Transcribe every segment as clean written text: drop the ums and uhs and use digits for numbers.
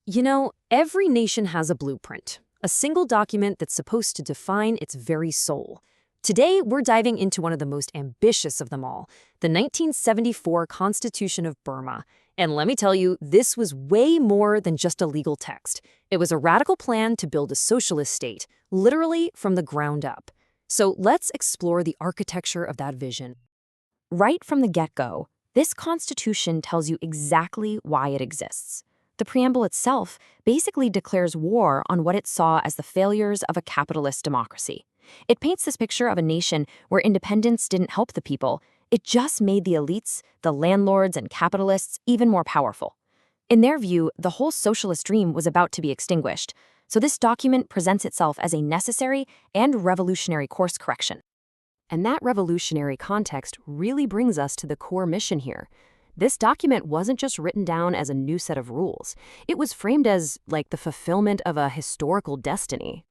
You know, every nation has a blueprint, a single document that's supposed to define its very soul. Today, we're diving into one of the most ambitious of them all, the 1974 Constitution of Burma. And let me tell you, this was way more than just a legal text. It was a radical plan to build a socialist state, literally from the ground up. So let's explore the architecture of that vision. Right from the get-go, this constitution tells you exactly why it exists. The preamble itself basically declares war on what it saw as the failures of a capitalist democracy. It paints this picture of a nation where independence didn't help the people, it just made the elites, the landlords and capitalists, even more powerful. In their view, the whole socialist dream was about to be extinguished, so this document presents itself as a necessary and revolutionary course correction. And that revolutionary context really brings us to the core mission here. This document wasn't just written down as a new set of rules. It was framed as, like, the fulfillment of a historical destiny.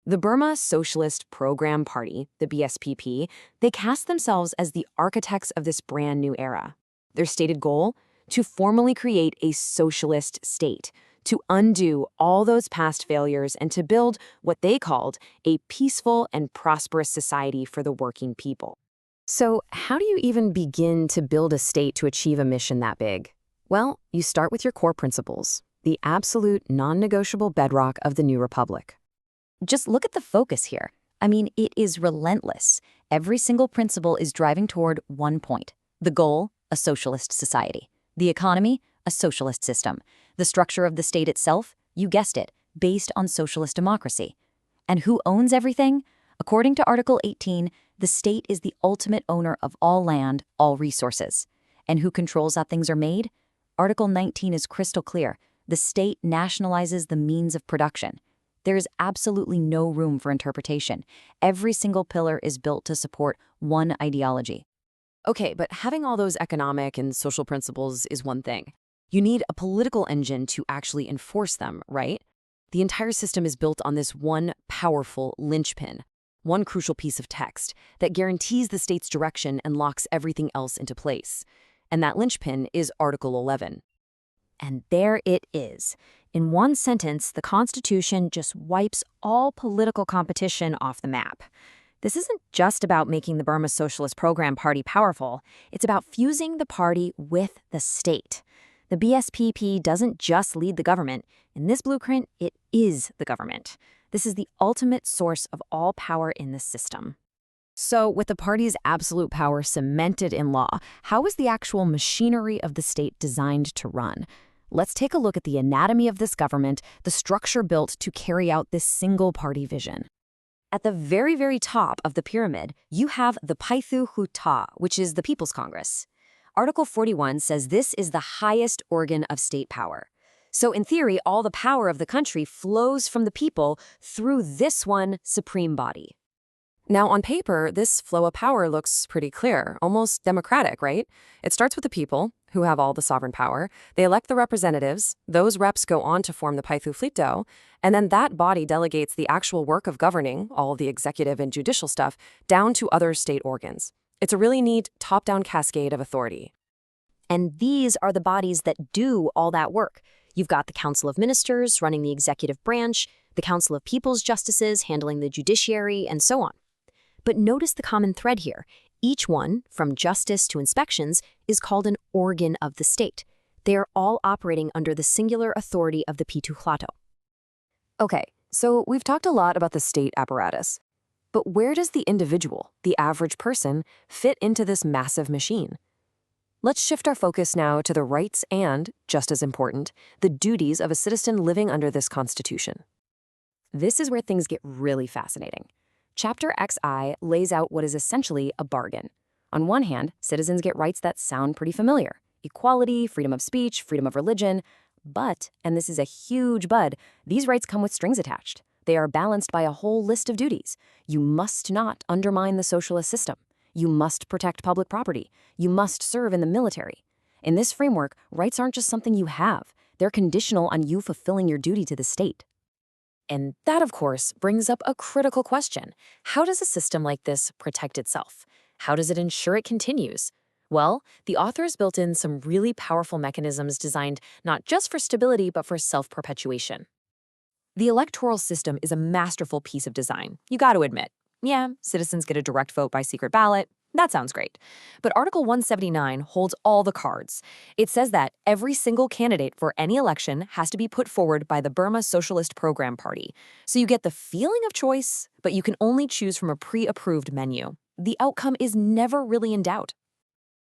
The Burma Socialist Program Party, the BSPP, they cast themselves as the architects of this brand new era. Their stated goal? To formally create a socialist state, to undo all those past failures and to build what they called a peaceful and prosperous society for the working people. So, how do you even begin to build a state to achieve a mission that big? Well, you start with your core principles, the absolute non-negotiable bedrock of the new republic. Just look at the focus here. I mean, it is relentless. Every single principle is driving toward one point. The goal, a socialist society. The economy, a socialist system. The structure of the state itself, you guessed it, based on socialist democracy. And who owns everything? According to Article 18, the state is the ultimate owner of all land, all resources. And who controls how things are made? Article 19 is crystal clear. The state nationalizes the means of production. There is absolutely no room for interpretation. Every single pillar is built to support one ideology. Okay, but having all those economic and social principles is one thing. You need a political engine to actually enforce them, right? The entire system is built on this one powerful linchpin, one crucial piece of text that guarantees the state's direction and locks everything else into place. And that linchpin is Article 11. And there it is. In one sentence, the Constitution just wipes all political competition off the map. This isn't just about making the Burma Socialist Program Party powerful. It's about fusing the party with the state. The BSPP doesn't just lead the government. In this blueprint, it is the government. This is the ultimate source of all power in the system. So, with the party's absolute power cemented in law, how is the actual machinery of the state designed to run? Let's take a look at the anatomy of this government, the structure built to carry out this single-party vision. At the very, very top of the pyramid, you have the Paithu Huta, which is the People's Congress. Article 41 says this is the highest organ of state power. So in theory, all the power of the country flows from the people through this one supreme body. Now, on paper, this flow of power looks pretty clear, almost democratic, right? It starts with the people, who have all the sovereign power. They elect the representatives. Those reps go on to form the Paithu Flito, and then that body delegates the actual work of governing, all the executive and judicial stuff, down to other state organs. It's a really neat top-down cascade of authority. And these are the bodies that do all that work. You've got the Council of Ministers running the executive branch, the Council of People's Justices handling the judiciary, and so on. But notice the common thread here. Each one, from justice to inspections, is called an organ of the state. They are all operating under the singular authority of the Pitu Hlato. Okay, so we've talked a lot about the state apparatus. But where does the individual, the average person, fit into this massive machine? Let's shift our focus now to the rights and, just as important, the duties of a citizen living under this constitution. This is where things get really fascinating. Chapter XI lays out what is essentially a bargain. On one hand, citizens get rights that sound pretty familiar: equality, freedom of speech, freedom of religion. But, and this is a huge but, these rights come with strings attached. They are balanced by a whole list of duties. You must not undermine the socialist system. You must protect public property. You must serve in the military. In this framework, rights aren't just something you have. They're conditional on you fulfilling your duty to the state. And that, of course, brings up a critical question. How does a system like this protect itself? How does it ensure it continues? Well, the authors built in some really powerful mechanisms designed not just for stability, but for self-perpetuation. The electoral system is a masterful piece of design, you got to admit. Yeah, citizens get a direct vote by secret ballot. That sounds great. But Article 179 holds all the cards. It says that every single candidate for any election has to be put forward by the Burma Socialist Program Party. So you get the feeling of choice, but you can only choose from a pre-approved menu. The outcome is never really in doubt.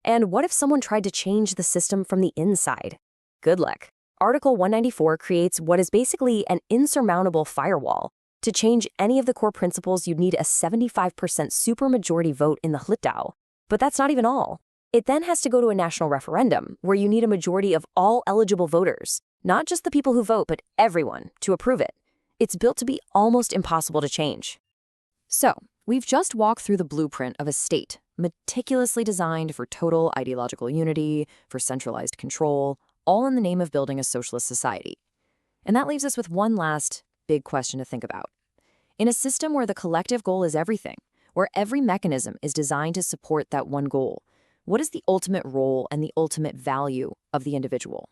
And what if someone tried to change the system from the inside? Good luck. Article 194 creates what is basically an insurmountable firewall. To change any of the core principles, you'd need a 75% supermajority vote in the Hlitao. But that's not even all. It then has to go to a national referendum, where you need a majority of all eligible voters, not just the people who vote, but everyone, to approve it. It's built to be almost impossible to change. So, we've just walked through the blueprint of a state, meticulously designed for total ideological unity, for centralized control, all in the name of building a socialist society. And that leaves us with one last big question to think about. In a system where the collective goal is everything, where every mechanism is designed to support that one goal, what is the ultimate role and the ultimate value of the individual?